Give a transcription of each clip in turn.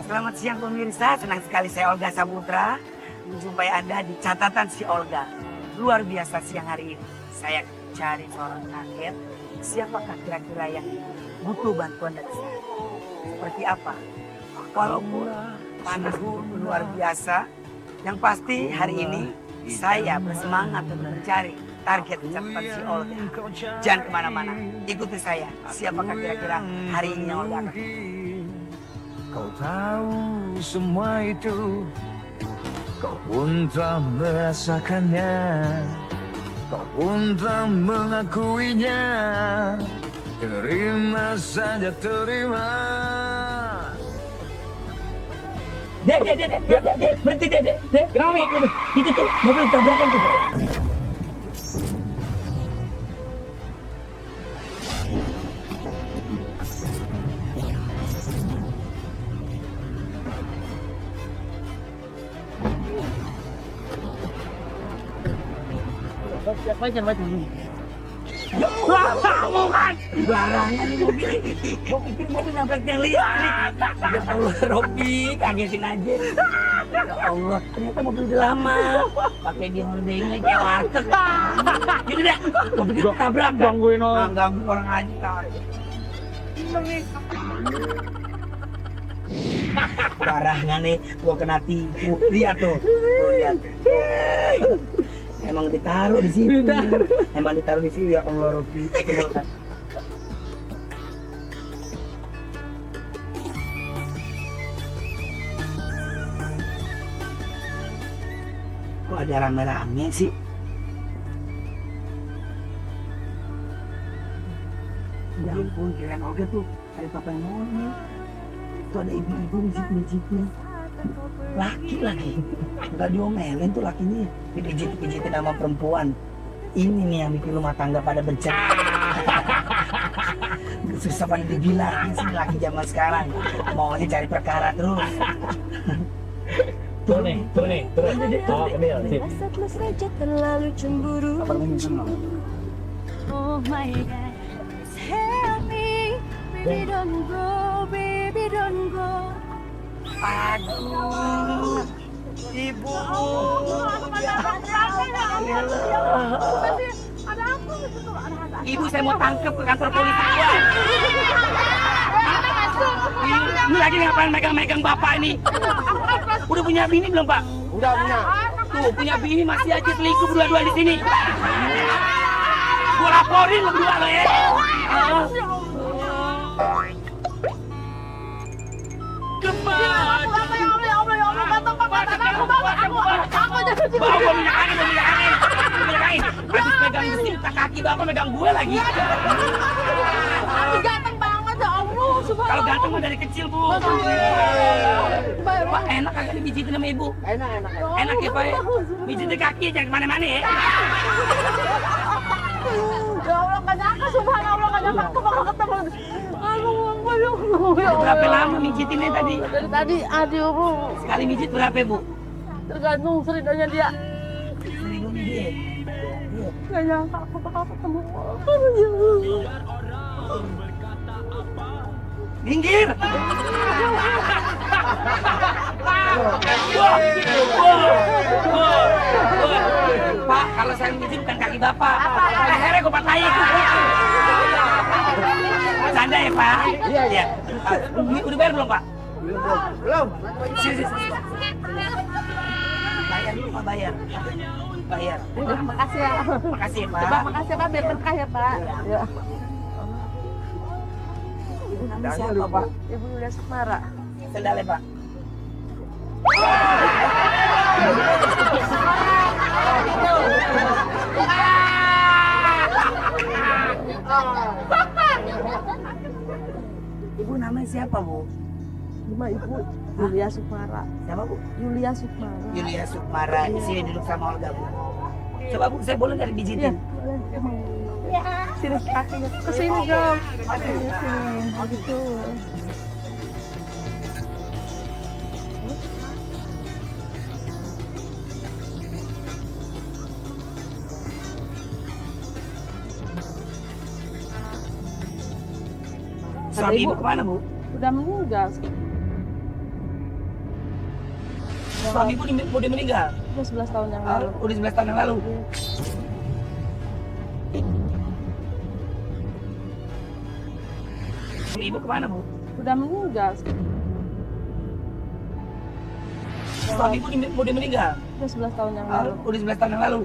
Selamat siang pemirsa, senang sekali saya Olga Saputra menjumpai Anda di catatan si Olga. Luar biasa siang hari ini. Saya cari seorang kakek, siapakah kira-kira yang butuh bantuan dari saya? Seperti apa? Walaupun panas luar biasa, yang pasti hari ini saya bersemangat untuk mencari target catatan si Olga. Jangan kemana-mana, ikuti saya. Siapakah kira-kira hari ini yang Olga akan? Kau tahu semua itu, kau pun telah merasakannya, kau pun telah mengakuinya. Terima saja, terima. Dek, berhenti dek. Kenapa? Itu tuh mobil tabrakan tuh. Kamu kan barangan ini mobil. Mau pikir mobil nabrak yang lihat. Ya Allah, Robi, kagetin aja. Ya Allah, ternyata mobil udah lama. Pakai di hordengnya kayak warteg. Gitu deh, mau pikir tabrak. Gangguin orang. Ganggu orang aja. Parahnya nih, gua kena tipu. Lihat tuh, lihat. Emang ditaruh di sini. Emang ditaruh di sini ya Allah Robi. Kok ada rame-rame sih? Ya ampun, kirain Olga tuh ada papa yang ngomong. Tuh ada ibu-ibu mijit-mijitin. Laki lagi. Enggak diomelin tuh lakinya. Dipijit-pijitin sama perempuan. Ini nih yang bikin rumah tangga pada becek. Susah pada dibilang sih laki zaman sekarang. Maunya cari perkara terus. Tuh nih. Oh, Emil, sip. Rasa mesra terlalu cemburu. Apa namanya sama? Oh my God, help me, baby don't go. Aduh, ibu. Ibu, saya mau tangkep ke kantor polisi. Ini lagi ngapain megang-megang bapak ini? Udah punya bini belum, Pak? Udah punya. Tuh, punya bini masih aja selingkuh berdua-dua di sini. Gua laporin lu berdua lo ya. Bawa minyak angin. Habis megang besi, kaki bapak megang gue lagi. Ganteng banget ya Allah, Kalau ganteng mah dari kecil, Bu. Pak, enak kagak dipijitin sama ibu? Enak ya, Pak ya? Pijitin kaki, jangan kemana-mana ya. Ya Allah, gak nyangka, subhanallah, gak nyangka aku bakal ketemu. Aduh, Berapa lama mijitinnya tadi? dari tadi, aduh, Sekali mijit berapa, Bu? tergantung seridanya dia. 1.000 mijit. Gak nyangka aku bakal ketemu. Minggir! Pak, kalau saya mijit bukan kaki bapak. Lehernya gue patahin. Canda ya, Pak? Iya. Udah bayar belum, Pak? Belum. Sini. Bayar dulu, Pak, bayar. Makasih ya. Makasih ya, Pak. Coba makasih ya Pak, biar berkah ya Pak. Ya. Ibu namanya siapa, Pak? Ibu Yulia Sukmara. Sendalnya, Pak. Ibu namanya siapa, Bu? Cuma Ibu Yulia Sukmara. Siapa, Bu? Yulia Sukmara. Yulia Sukmara. Di sini duduk sama Olga, Bu. Coba, Bu, saya boleh nggak Iya, dipijitin? boleh. Sini kakinya. Kesini dong. Sini. Begitu. Suami ibu kemana, Bu? Udah meninggal. Suami ibu udah meninggal? Udah 11 tahun yang lalu. Udah 11 tahun yang lalu. Ibu kemana, Bu? Udah meninggal. Suami ibu udah meninggal? Udah 11 tahun yang lalu. Udah 11 tahun yang lalu.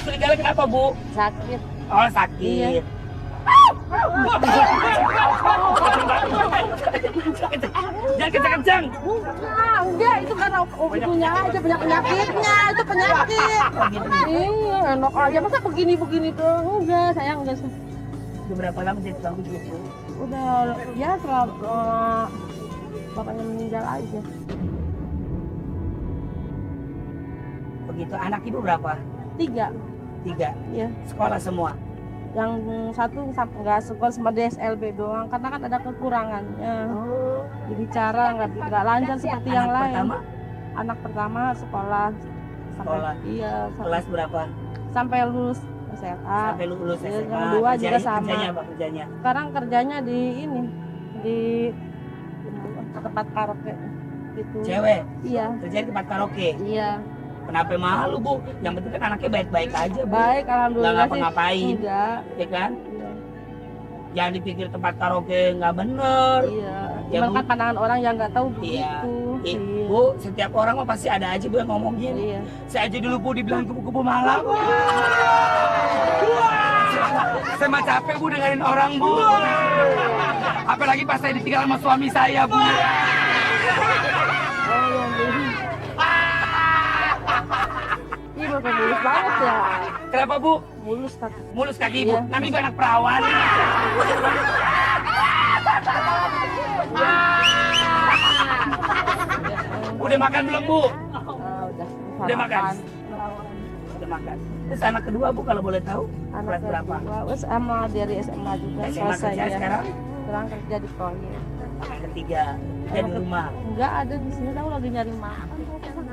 Meninggalnya kenapa, Bu? Sakit. Oh, sakit. Iya. Jangan kencang-kencang. Enggak, itu karena ibunya aja banyak penyakitnya, itu penyakit. Iya, enak aja masa begini-begini tuh. Enggak, saya enggak sih. Udah berapa lama jadi tukang pijit, Bu? Udah ya setelah bapaknya meninggal aja. Begitu. Anak ibu berapa? 3. 3. Iya. Sekolah semua. Yang satu nggak sekolah sama DSLB doang karena kan ada kekurangannya. Jadi cara nggak lancar seperti yang Anak lain. pertama? Anak pertama sekolah. Sekolah. Iya. Kelas berapa? Sampai lulus SMA. Sampai lulus Iya, SMA. yang kedua juga sama. Kerjanya apa kerjanya? Sekarang kerjanya di ini di tempat karaoke gitu. Cewek. Iya. Kerja di tempat karaoke. Iya. Kenapa malu, Bu? Yang penting kan anaknya baik-baik aja, Bu. Baik, Nggak alhamdulillah sih. ngapa-ngapain. Enggak. Ya kan? Iya. Jangan dipikir tempat karaoke nggak bener. Iya. Ya, Cuman Bu. kan pandangan orang yang nggak tahu Iya. begitu. Iya. Bu, setiap orang mah pasti ada aja, Bu, yang ngomongin. Iya. Saya aja dulu, Bu, dibilang kupu-kupu malam. Saya mah capek, Bu, dengerin orang, Bu. Apalagi pas saya ditinggal sama suami saya, Bu. Iya, bapak mulus banget ya. Kenapa, Bu? Mulus tapi. Mulus kaki Ibu. Iya. Namanya juga anak perawan. Udah makan belum, Bu? Udah. Udah makan? sarapan. Udah makan. Terus anak kedua, Bu, kalau boleh tahu? Anak Kelas berapa? kedua, sama dari SMA juga SMA selesai kerja ya. sekarang? Sekarang kerja di proyek. Anak ketiga. Dia di rumah. Enggak ada di sini, tahu lagi nyari makan.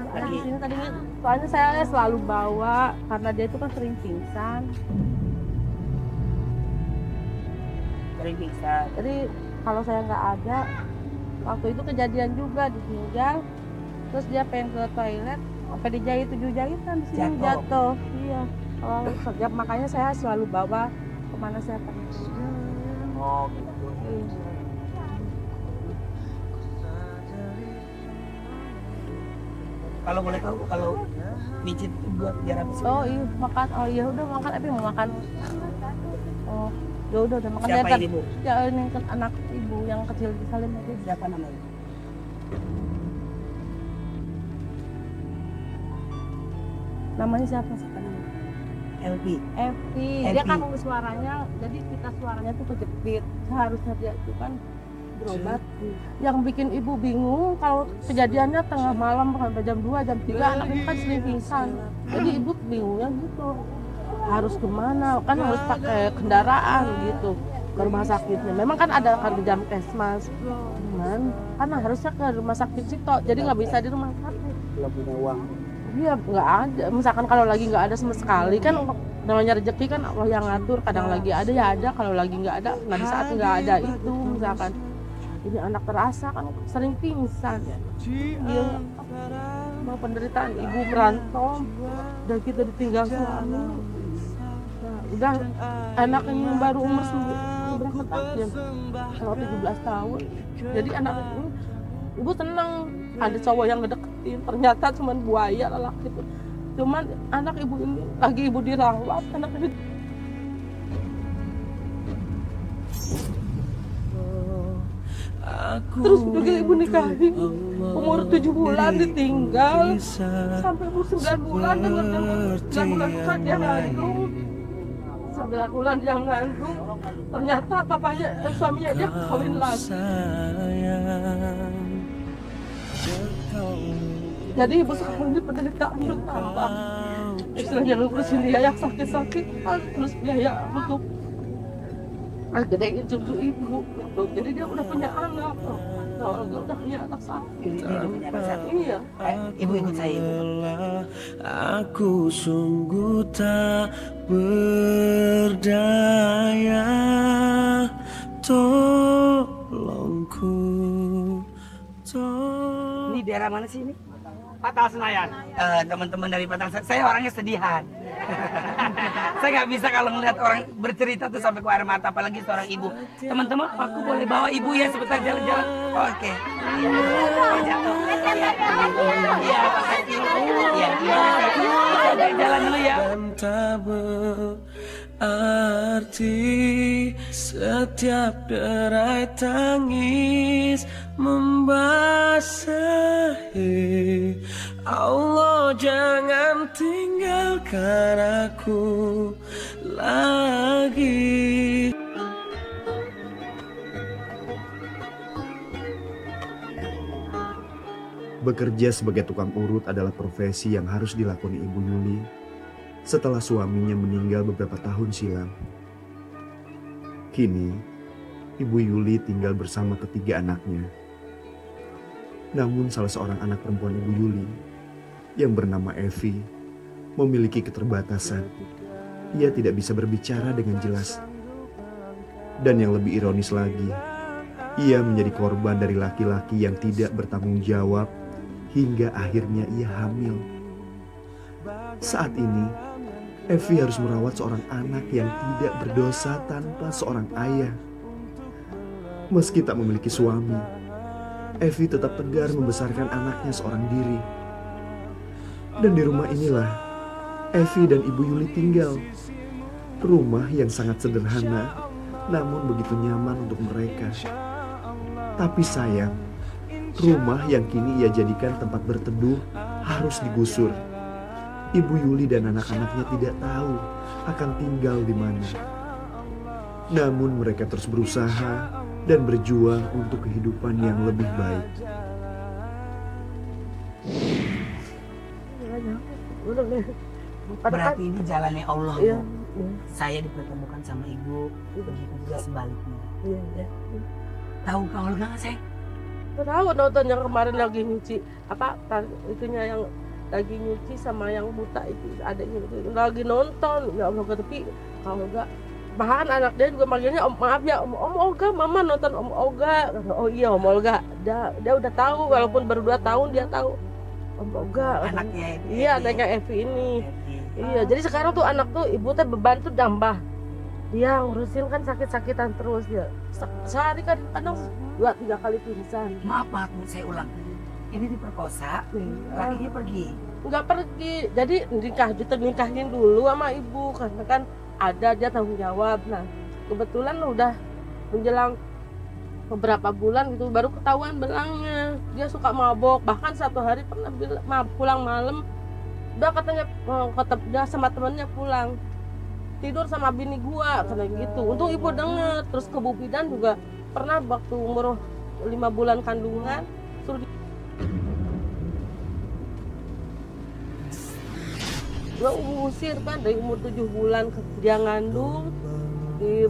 Ada Lagi? di sini tadinya, soalnya saya selalu bawa karena dia itu kan sering pingsan. Sering pingsan. Jadi kalau saya nggak ada, waktu itu kejadian juga ditinggal, terus dia pengen ke toilet, sampai dijahit 7 jahitan di sini Jatuh. jatuh. Iya. Oh, sejak makanya saya selalu bawa kemana saya pergi. Oh, gitu. Kalau boleh tahu, kalau mijit itu buat biar apa sih? Oh iya makan, oh iya udah makan, tapi mau makan. Oh ya udah makan. Siapa Dia ini, Bu? Ya ini kan anak ibu yang kecil di Salim itu. Siapa namanya? Namanya siapa sekarang? LB. Evi. Dia kan suaranya, jadi kita suaranya tuh kejepit. Seharusnya dia itu kan berobat. Yang bikin ibu bingung kalau kejadiannya tengah malam sampai jam 2, jam 3 anak itu kan sering pingsan. Jadi ibu bingungnya gitu. Harus kemana? Kan harus pakai kendaraan gitu ke rumah sakitnya. Memang kan ada kan di Jamkesmas. Cuman kan harusnya ke rumah sakit situ. Jadi nggak bisa di rumah sakit. Belum punya uang. Iya nggak ada. Misalkan kalau lagi nggak ada sama sekali kan namanya rezeki kan Allah yang ngatur. Kadang lagi ada ya ada. Kalau lagi nggak ada, nah di saat nggak ada itu misalkan ini anak terasa kan sering pingsan. Iya. Mau penderitaan ibu merantau, udah kita ditinggal suami. Nah, udah anak ini baru umur berapa tahun ya? Kalau 17 tahun. Jadi anak ini ibu tenang, ada cowok yang ngedeketin, ternyata cuma buaya lelaki itu. Cuman anak ibu ini lagi ibu dirawat, anak ini terus juga ibu nikahin umur 7 bulan ditinggal sampai umur 9 bulan dengan 9 bulan kan dia ngandung 9 bulan dia ngandung ternyata papanya suaminya dia kawin lagi. Jadi ibu sekarang ini penderitaan bertambah. Istilahnya ngurusin dia yang sakit-sakit, terus biaya untuk gedein cucu ibu. Jadi dia udah punya anak. Kalau dia udah punya anak sakit. Ini udah punya anak satu. Iya. Ibu ikut saya, Ibu. Aku sungguh tak berdaya. daerah mana sih ini? Patal Senayan. Teman-teman dari Patang, saya orangnya sedihan. Saya nggak bisa kalau ngeliat orang bercerita tuh sampai ke air mata, apalagi seorang ibu. Teman-teman, aku boleh bawa ibu ya sebentar jalan-jalan? Oke. Iya, makasih. Iya, kita jalan dulu ya. Dan tak berarti setiap derai tangis membasahi. Allah jangan tinggalkan aku lagi. Bekerja sebagai tukang urut adalah profesi yang harus dilakoni Ibu Yuli setelah suaminya meninggal beberapa tahun silam. Kini, Ibu Yuli tinggal bersama ketiga anaknya. Namun salah seorang anak perempuan Ibu Yuli yang bernama Evi memiliki keterbatasan. Ia tidak bisa berbicara dengan jelas. Dan yang lebih ironis lagi, ia menjadi korban dari laki-laki yang tidak bertanggung jawab hingga akhirnya ia hamil. Saat ini, Evi harus merawat seorang anak yang tidak berdosa tanpa seorang ayah. Meski tak memiliki suami, Evi tetap tegar membesarkan anaknya seorang diri. Dan di rumah inilah Evi dan Ibu Yuli tinggal. Rumah yang sangat sederhana, namun begitu nyaman untuk mereka. Tapi sayang, rumah yang kini ia jadikan tempat berteduh harus digusur. Ibu Yuli dan anak-anaknya tidak tahu akan tinggal di mana. Namun mereka terus berusaha dan berjuang untuk kehidupan yang lebih baik. Berarti ini jalannya Allah, Bu. Iya. Saya dipertemukan sama ibu, begitu juga sebaliknya. Iya. Tahu Kak Olga nggak, Sayang? Tahu nonton yang kemarin lagi nyuci itunya yang lagi nyuci sama yang buta itu adanya itu lagi nonton. Ya Allah, tapi kalau enggak bahkan anak dia juga manggilnya maaf ya Om Olga, mama nonton Om Olga. Oh iya Om Olga, dia udah tahu walaupun baru 2 tahun dia tahu Om Olga. Anaknya Evi. Iya, anaknya Evi ini. Evi. Iya, jadi sekarang tuh anak tuh ibu tuh beban tuh nambah. Dia ngurusin kan sakit-sakitan terus ya. Sehari kan kadang 2-3 kali pingsan. Maaf, Bu, saya ulang. Ini diperkosa, lakinya pergi. Nggak pergi, jadi nikahin dulu sama ibu karena kan ada dia tanggung jawab. Nah kebetulan udah menjelang beberapa bulan gitu baru ketahuan belangnya. Dia suka mabok, bahkan satu hari pernah pulang malam udah katanya dia sama temennya pulang tidur sama bini gua kayak gitu. Untung ibu denger. Terus ke Bu Bidan juga pernah waktu umur 5 bulan kandungan suruh gua usir kan dari umur 7 bulan dia ngandung, dia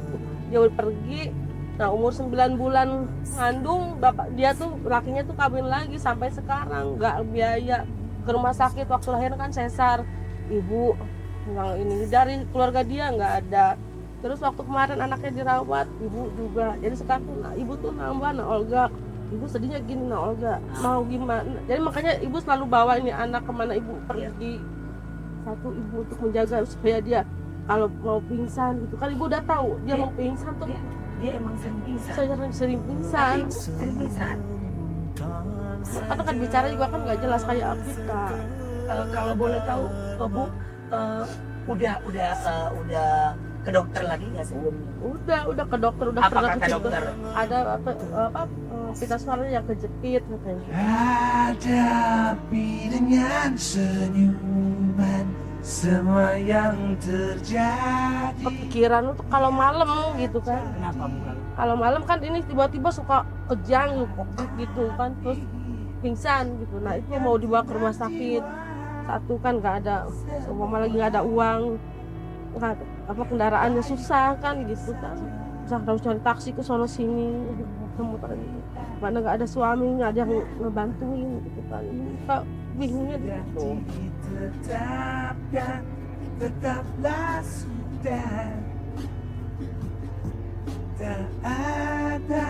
pergi. Nah umur 9 bulan ngandung, bapak dia tuh lakinya tuh kawin lagi sampai sekarang nggak biaya ke rumah sakit. Waktu lahir kan sesar, ibu yang ini dari keluarga dia nggak ada. Terus waktu kemarin anaknya dirawat, ibu juga. Jadi sekarang ibu tuh nambah, nah Olga, ibu sedihnya gini, nah Olga mau gimana? Jadi makanya ibu selalu bawa ini anak kemana ibu pergi. Satu ibu untuk menjaga supaya dia kalau mau pingsan gitu kan ibu udah tahu dia mau pingsan tuh. Dia emang sering pingsan. Saya sering pingsan. Sering pingsan. Karena kan bicara juga kan nggak jelas kayak kita. Kalau boleh tahu, Bu, udah ke dokter lagi nggak sebelumnya? Udah ke dokter, udah Apa pernah kata ke dokter? Ada pita suaranya yang kejepit katanya. Hadapi dengan senyuman semua yang terjadi. Kepikiran untuk kalau malam gitu kan. Kenapa, Bu? Kalau malam kan ini tiba-tiba suka kejang gitu kan, terus pingsan gitu. Nah itu mau dibawa ke rumah sakit. Satu kan nggak ada, mama lagi nggak ada uang, nggak apa kendaraannya susah kan gitu kan. Harus cari taksi ke sono sini, mana nggak ada suami, nggak ada yang ngebantuin gitu kan. Kita bingungnya di situ. Tetaplah sudah tak ada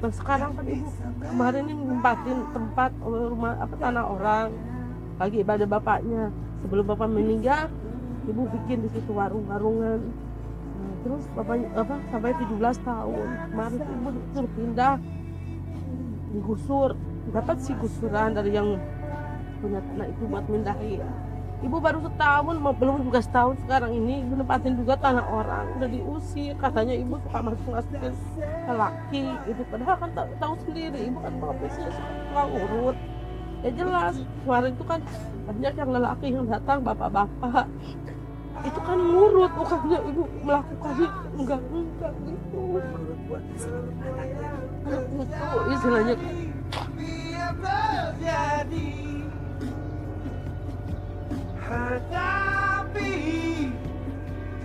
Nah sekarang kan ibu kemarin ini nempatin tempat rumah tanah orang lagi ibadah bapaknya. Sebelum bapak meninggal, ibu bikin di situ warungan. Nah, terus bapaknya sampai 17 tahun. Kemarin ibu suruh pindah, digusur. Dapat sih gusuran dari yang punya tanah itu buat mindahin. Ibu baru setahun, belum juga setahun sekarang ini ibu nempatin juga tanah orang, udah diusir. Katanya ibu suka masukin laki gitu, padahal kan tahu sendiri ibu kan profesinya suka urut. Ya jelas kemarin itu kan banyak yang lelaki yang datang, bapak-bapak itu kan ngurut, bukannya ibu melakukannya enggak gitu. Menurut buat seluruh anak Itu istilahnya biar terjadi, hadapi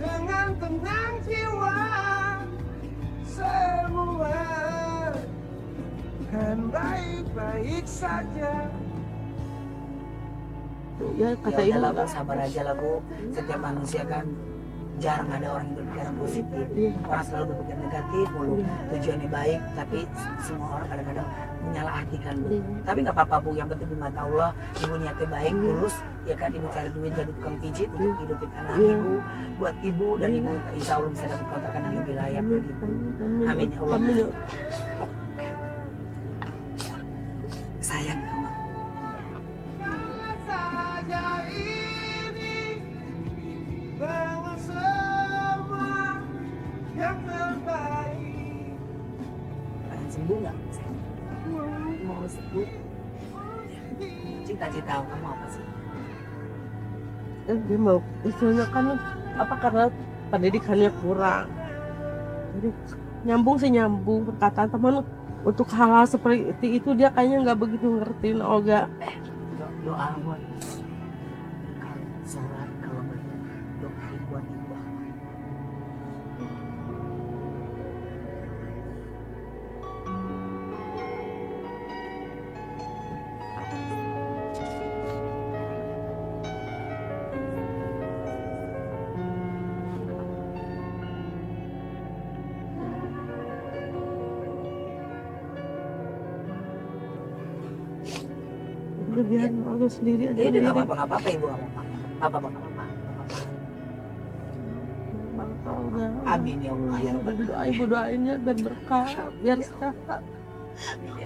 dengan tenang jiwa, semua kan baik-baik saja. ya kata ya ibu udahlah Bu, sabar aja lah Bu. Setiap manusia kan jarang ada orang yang berpikiran positif. Orang selalu berpikir negatif mulu. Tujuannya baik, tapi semua orang kadang-kadang menyalahartikan Bu. Tapi nggak apa-apa Bu, yang penting di mata Allah ibu niatnya baik, tulus. Ya kan ibu cari duit jadi tukang pijit untuk hidupin anak ibu, buat ibu, dan ibu insya Allah bisa dapat kontrakan yang lebih layak begitu. Amin ya Allah. Amin. Sayang kamu. Saja ini dengan semua yang terbaik. Pengen sembuh nggak? Mau sembuh? Cita-cita kamu apa sih? Dia mau istilahnya kan karena pendidikannya kurang, jadi nyambung sih nyambung perkataan teman untuk hal-hal seperti itu dia kayaknya nggak begitu ngertiin Olga. Doa buat kalau sholat, kalau doa buat ibu. Udah biar Olga sendiri aja. Ini nggak apa-apa ibu, nggak apa-apa. Olga. Amin ya Allah ya Rabbal alamin. Ibu doainnya dan berkah biar sekarang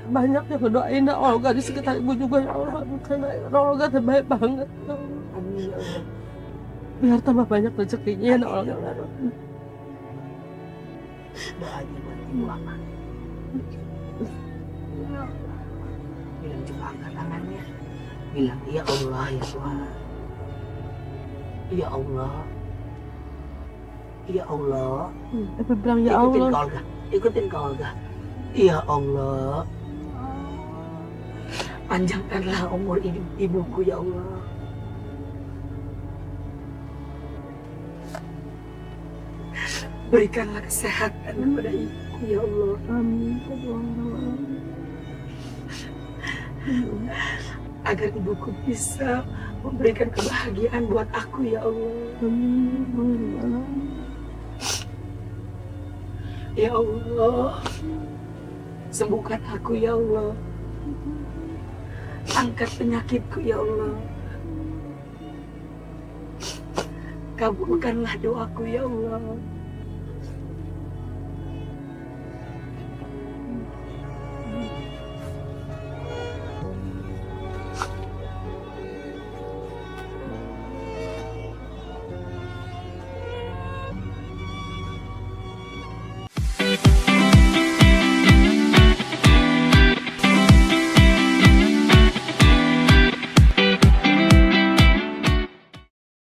banyak yang doain Olga di sekitar ibu juga ya Allah, karena Olga terbaik banget ya Allah. Amin ya Allah. Biar tambah banyak rezekinya ya Olga. Doanya buat ibu apa? Bilang coba angkat tangannya. Bilang ya Allah ya Tuhan. Ya Allah. Ya Allah. Tapi bilang ya Ikutin Allah. ke Olga. Ikutin ke Olga. Ya Allah. Panjangkanlah umur ibuku ya Allah. Berikanlah kesehatan kepada ibuku ya Allah. Amin. Agar ibuku bisa memberikan kebahagiaan buat aku ya Allah. Amin. Ya Allah, sembuhkan aku ya Allah. Angkat penyakitku ya Allah. Kabulkanlah doaku ya Allah.